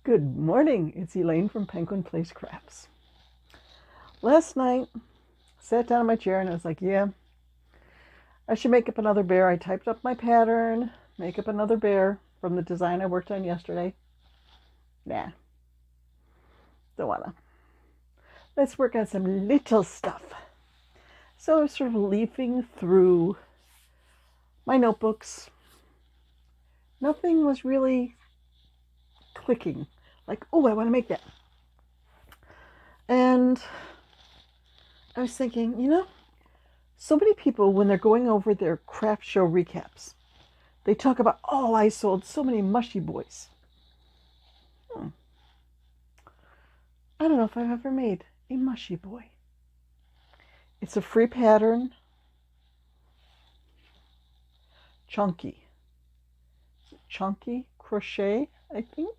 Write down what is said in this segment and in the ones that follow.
Good morning, it's Elaine from Penguin Place Crafts. Last night, sat down in my chair and I was like, yeah, I should make up another bear. I typed up my pattern, make up another bear from the design I worked on yesterday. Nah, don't wanna. Let's work on some little stuff. So I was sort of leafing through my notebooks. Nothing was really clicking. Like, oh, I want to make that. And I was thinking, so many people, when they're going over their craft show recaps, they talk about, oh, I sold so many Mushy Boys. I don't know if I've ever made a Mushy Boy. It's a free pattern. Chunky Crochet, I think,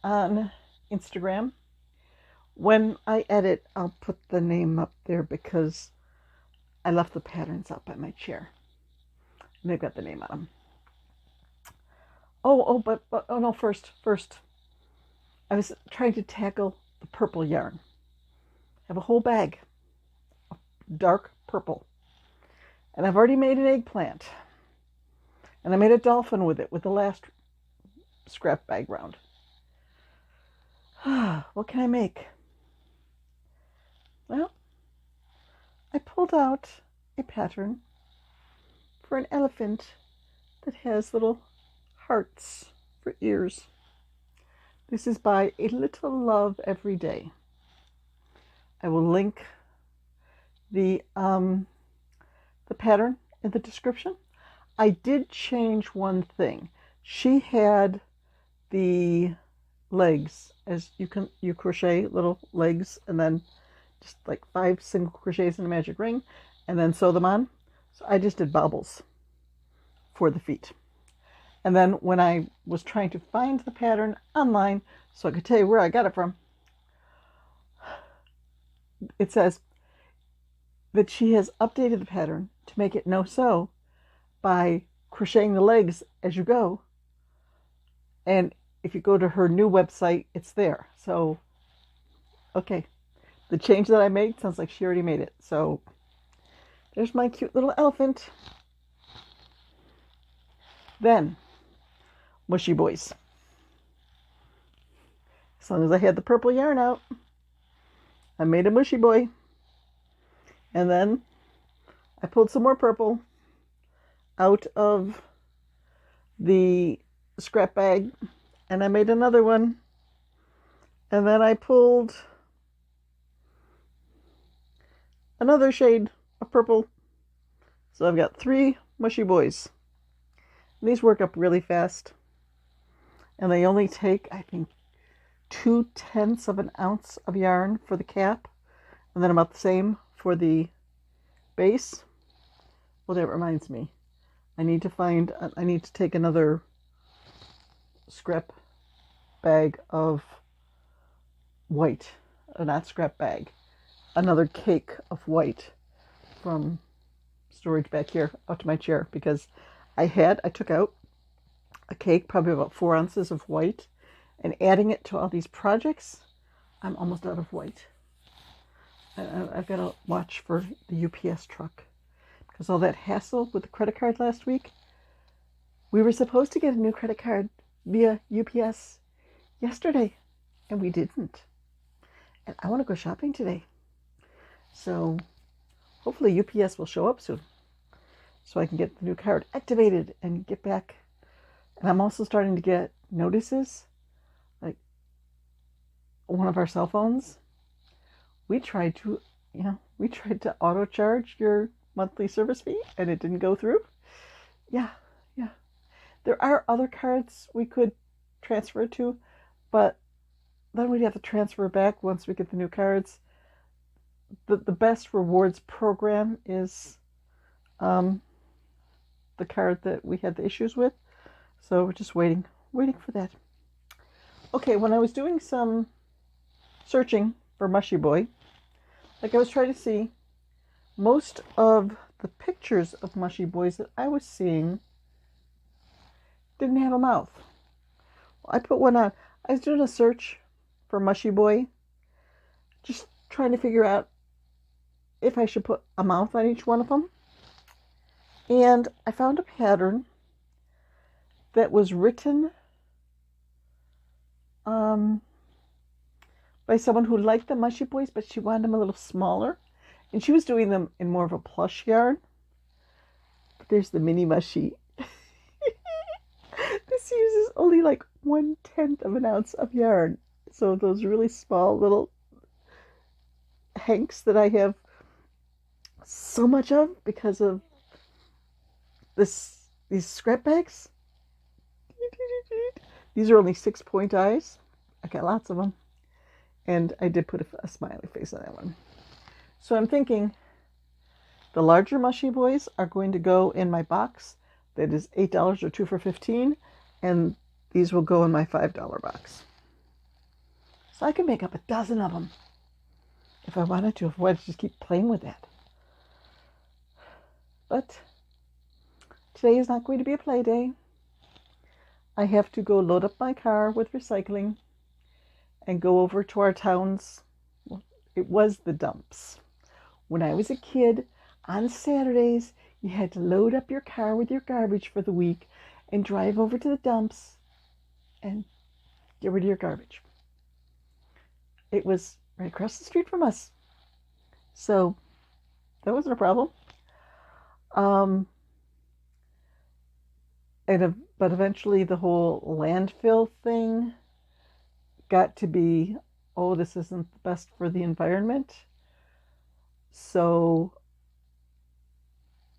on Instagram. When I edit, I'll put the name up there because I left the patterns up at my chair. And they've got the name on them. But no, first, I was trying to tackle the purple yarn. I have a whole bag of dark purple. And I've already made an eggplant. And I made a dolphin with it with the last scrap bag round. What can I make? Well, I pulled out a pattern for an elephant that has little hearts for ears. This is by A Little Love Every Day. I will link the pattern in the description. I did change one thing. She had the legs, as you crochet little legs and then just like 5 single crochets in a magic ring and then sew them on. So I just did bobbles for the feet. And then when I was trying to find the pattern online so I could tell you where I got it from, it says that she has updated the pattern to make it no-sew by crocheting the legs as you go. And if you go to her new website, it's there. So, okay. The change that I made sounds like she already made it. So, there's my cute little elephant. Then, Mushy Boys. As long as I had the purple yarn out, I made a Mushy Boy. And then, I pulled some more purple out of the scrap bag. And I made another one. And then I pulled another shade of purple. So I've got 3 Mushy Boys. And these work up really fast. And they only take, I think, 2/10 of an ounce of yarn for the cap. And then about the same for the base. Well, that reminds me. I need to take another scrap bag of white. Not scrap bag. Another cake of white from storage back here out to my chair because I took out a cake, probably about 4 ounces of white, and adding it to all these projects, I'm almost out of white. I've got to watch for the UPS truck because all that hassle with the credit card last week. We were supposed to get a new credit card via UPS yesterday, and we didn't. And I want to go shopping today. So hopefully UPS will show up soon so I can get the new card activated and get back. And I'm also starting to get notices, like one of our cell phones. We tried to auto charge your monthly service fee and it didn't go through. Yeah. There are other cards we could transfer it to, but then we'd have to transfer back once we get the new cards. The best rewards program is the card that we had the issues with. So we're just waiting for that. Okay, when I was doing some searching for Mushy Boy, like I was trying to see, most of the pictures of Mushy Boys that I was seeing didn't have a mouth. I put one on. I was doing a search for Mushy Boi, just trying to figure out if I should put a mouth on each one of them. And I found a pattern that was written by someone who liked the Mushy Boys, but she wanted them a little smaller. And she was doing them in more of a plush yarn. But there's the mini mushy. This uses only like 1/10 of an ounce of yarn. So those really small little hanks that I have so much of because of these scrap bags. These are only 6-point eyes. I got lots of them. And I did put a smiley face on that one. So I'm thinking the larger Mushy Boys are going to go in my box that is $8 or 2 for $15, and these will go in my $5 box. So I can make up a dozen of them if I wanted to, if I wanted to just keep playing with that. But today is not going to be a play day. I have to go load up my car with recycling and go over to our town's, well, it was the dumps. When I was a kid, on Saturdays, you had to load up your car with your garbage for the week and drive over to the dumps and get rid of your garbage. It was right across the street from us. So that wasn't a problem. But eventually the whole landfill thing got to be, oh, this isn't the best for the environment. So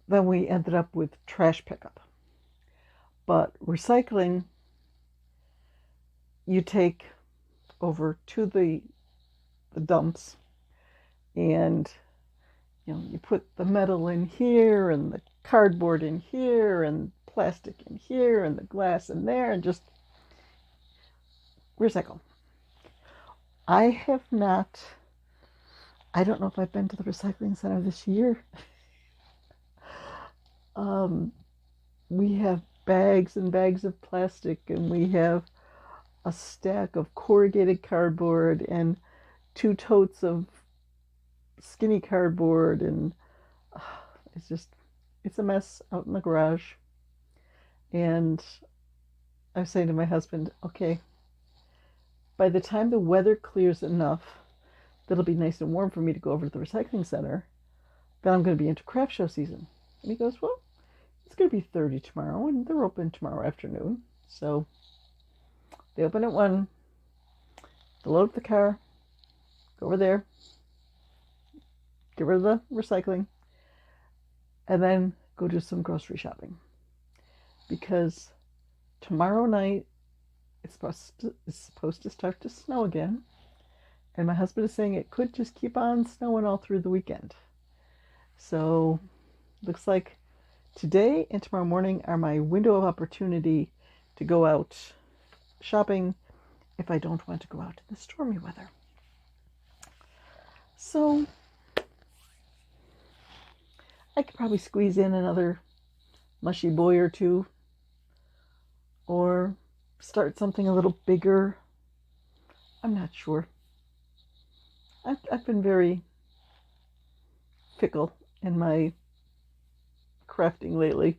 then we ended up with trash pickup. But recycling, you take over to the dumps, and you put the metal in here and the cardboard in here and plastic in here and the glass in there and just recycle. I don't know if I've been to the recycling center this year. We have bags and bags of plastic, and we have a stack of corrugated cardboard and 2 totes of skinny cardboard, and it's a mess out in the garage. And I was saying to my husband, okay, by the time the weather clears enough that'll be nice and warm for me to go over to the recycling center, then I'm going to be into craft show season. And he goes, well, it's going to be 30 tomorrow, and they're open tomorrow afternoon. So they open at 1, to load up the car, go over there, get rid of the recycling, and then go do some grocery shopping. Because tomorrow night it's supposed to start to snow again, and my husband is saying it could just keep on snowing all through the weekend. So looks like today and tomorrow morning are my window of opportunity to go out shopping if I don't want to go out in the stormy weather. So I could probably squeeze in another Mushy Boi or 2, or start something a little bigger. I'm not sure. I've been very fickle in my crafting lately.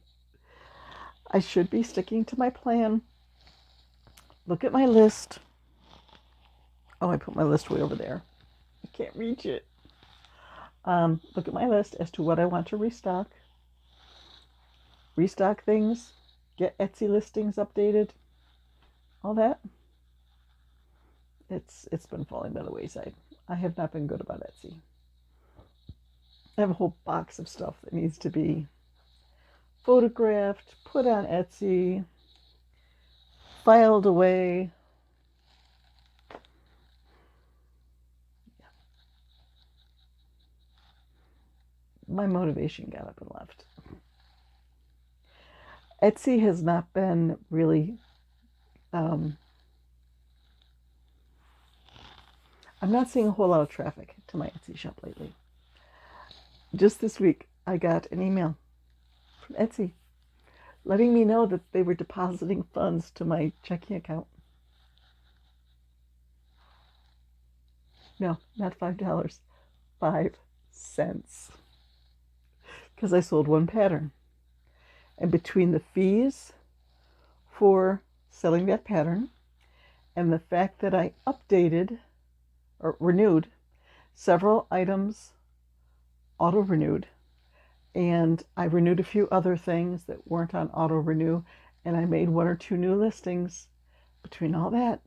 I should be sticking to my plan. Look at my list. Oh, I put my list way over there. I can't reach it. Look at my list as to what I want to restock. Restock things. Get Etsy listings updated. All that. It's been falling by the wayside. I have not been good about Etsy. I have a whole box of stuff that needs to be photographed, put on Etsy, filed away. My motivation got up and left. Etsy has not been really, I'm not seeing a whole lot of traffic to my Etsy shop lately. Just this week, I got an email from Etsy letting me know that they were depositing funds to my checking account. No, not $5. 5 cents. Because I sold one pattern. And between the fees for selling that pattern and the fact that I updated or renewed several items, auto renewed, and I renewed a few other things that weren't on auto renew, and I made 1 or 2 new listings. Between all that,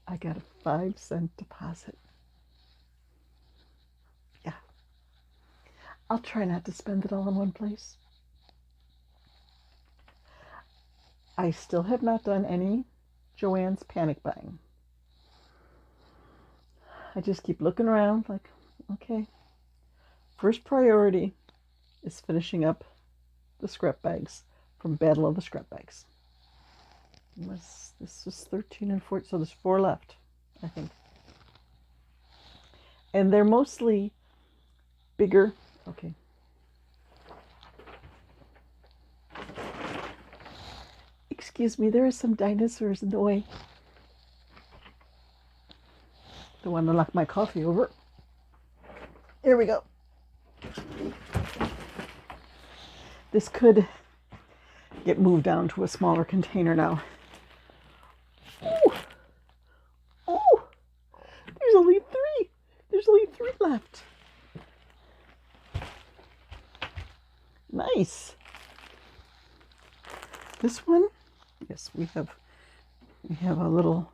I got a 5-cent deposit. Yeah. I'll try not to spend it all in one place. I still have not done any Joann's panic buying. I just keep looking around like, okay, first priority is finishing up the scrap bags from Battle of the Scrap Bags. This was 13 and 14, so there's 4 left, I think. And they're mostly bigger. Okay. Excuse me, there are some dinosaurs in the way. Don't want to knock my coffee over. Here we go. This could get moved down to a smaller container now. Oh, oh, there's only 3. There's only 3 left. Nice. This one, yes, we have a little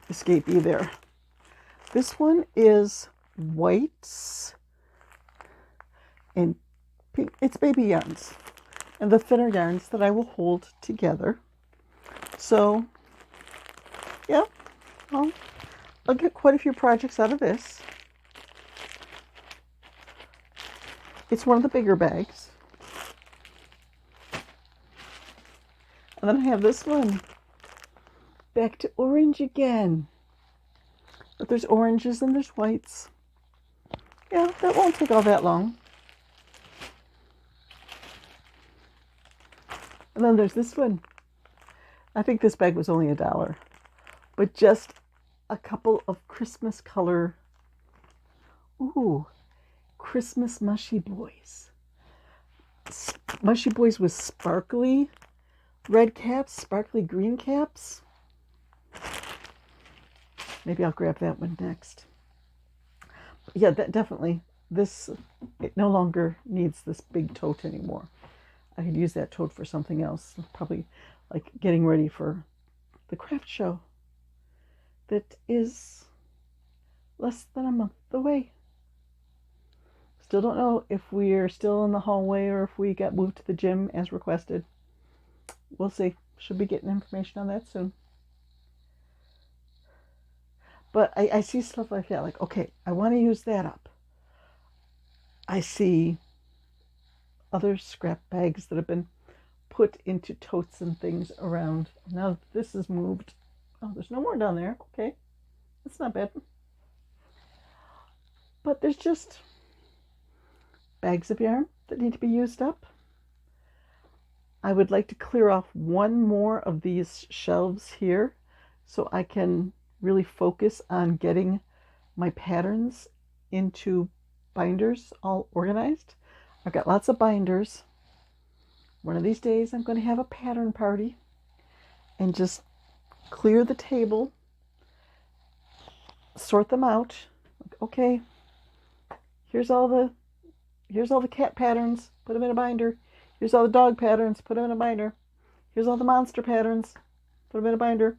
escapee there. This one is whites and pink. It's baby yarns and the thinner yarns that I will hold together. So, yeah, I'll get quite a few projects out of this. It's one of the bigger bags. And then I have this one. Back to orange again. But there's oranges and there's whites. Yeah, that won't take all that long. And then there's this one. I think this bag was only $1. But just a couple of Christmas color. Ooh, Christmas Mushy Boys. Mushy Boys with sparkly red caps, sparkly green caps. Maybe I'll grab that one next. Yeah, that definitely. It no longer needs this big tote anymore. I could use that tote for something else. Probably like getting ready for the craft show that is less than a month away. Still don't know if we're still in the hallway or if we got moved to the gym as requested. We'll see. Should be getting information on that soon. But I see stuff like that, like, okay, I want to use that up. I see other scrap bags that have been put into totes and things around. Now this is moved. Oh, there's no more down there. Okay, that's not bad. But there's just bags of yarn that need to be used up. I would like to clear off one more of these shelves here so I can really focus on getting my patterns into binders all organized. I've got lots of binders. One of these days I'm going to have a pattern party and just clear the table, sort them out. Okay, here's all the cat patterns, put them in a binder. Here's all the dog patterns, put them in a binder. Here's all the monster patterns, put them in a binder.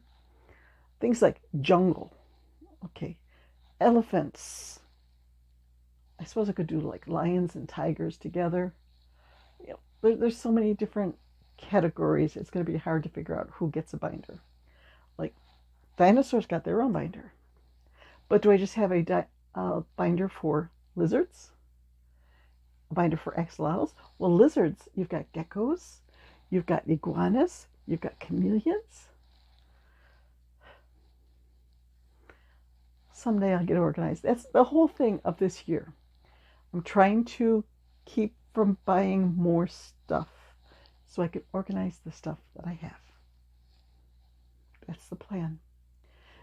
Things like jungle. Okay. Elephants. I suppose I could do like lions and tigers together. You know, there's so many different categories. It's going to be hard to figure out who gets a binder. Like dinosaurs got their own binder. But do I just have a binder for lizards? A binder for axolotls? Well, lizards, you've got geckos, you've got iguanas, you've got chameleons. Someday I'll get organized. That's the whole thing of this year. I'm trying to keep from buying more stuff so I can organize the stuff that I have. That's the plan.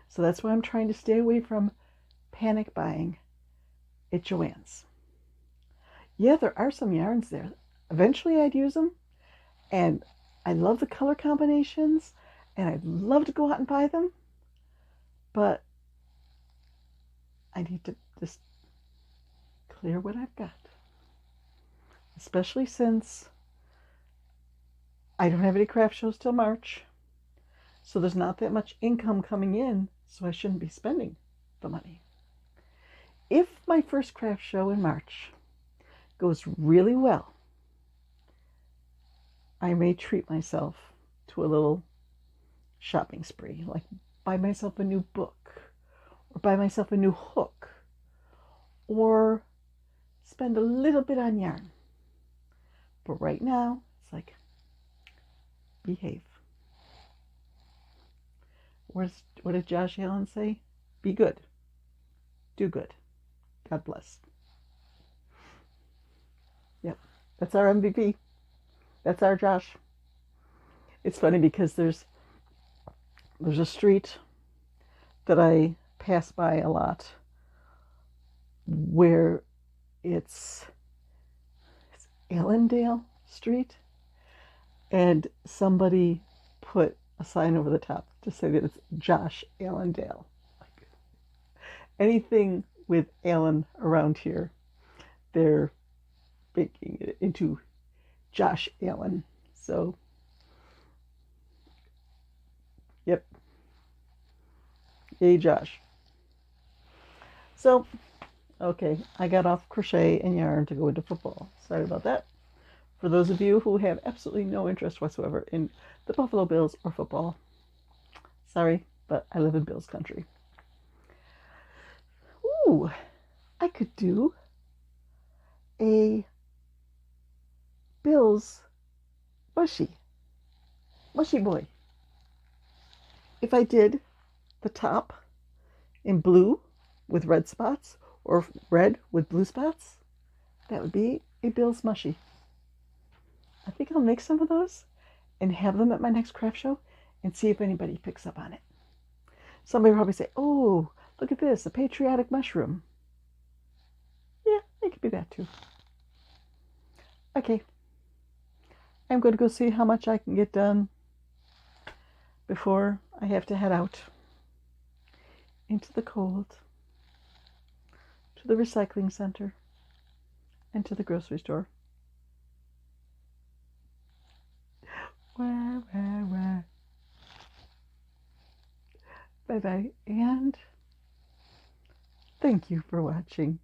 So that's why I'm trying to stay away from panic buying at Joann's. Yeah, there are some yarns there. Eventually I'd use them, and I love the color combinations, and I'd love to go out and buy them, but I need to just clear what I've got. Especially since I don't have any craft shows till March, so there's not that much income coming in, so I shouldn't be spending the money. If my first craft show in March goes really well, I may treat myself to a little shopping spree, like buy myself a new book, or buy myself a new hook, or spend a little bit on yarn. But right now, it's like, behave. What did Josh Allen say? Be good. Do good. God bless. Yep, that's our MVP. That's our Josh. It's funny because there's a street that I pass by a lot where it's Allendale Street, and somebody put a sign over the top to say that it's Josh Allendale. Like, anything with Allen around here, they're making it into Josh Allen. So, yep. Yay, Josh. So, okay, I got off crochet and yarn to go into football. Sorry about that. For those of you who have absolutely no interest whatsoever in the Buffalo Bills or football, sorry, but I live in Bills country. Ooh, I could do a Bills Mushy Boy. If I did the top in blue with red spots, or red with blue spots, that would be a Bills Mushy. I think I'll make some of those and have them at my next craft show and see if anybody picks up on it. Somebody will probably say, oh, look at this, a patriotic mushroom. Yeah, it could be that too. Okay. I'm going to go see how much I can get done before I have to head out into the cold, to the recycling center, and to the grocery store. Wah, wah, wah. Bye-bye, and thank you for watching.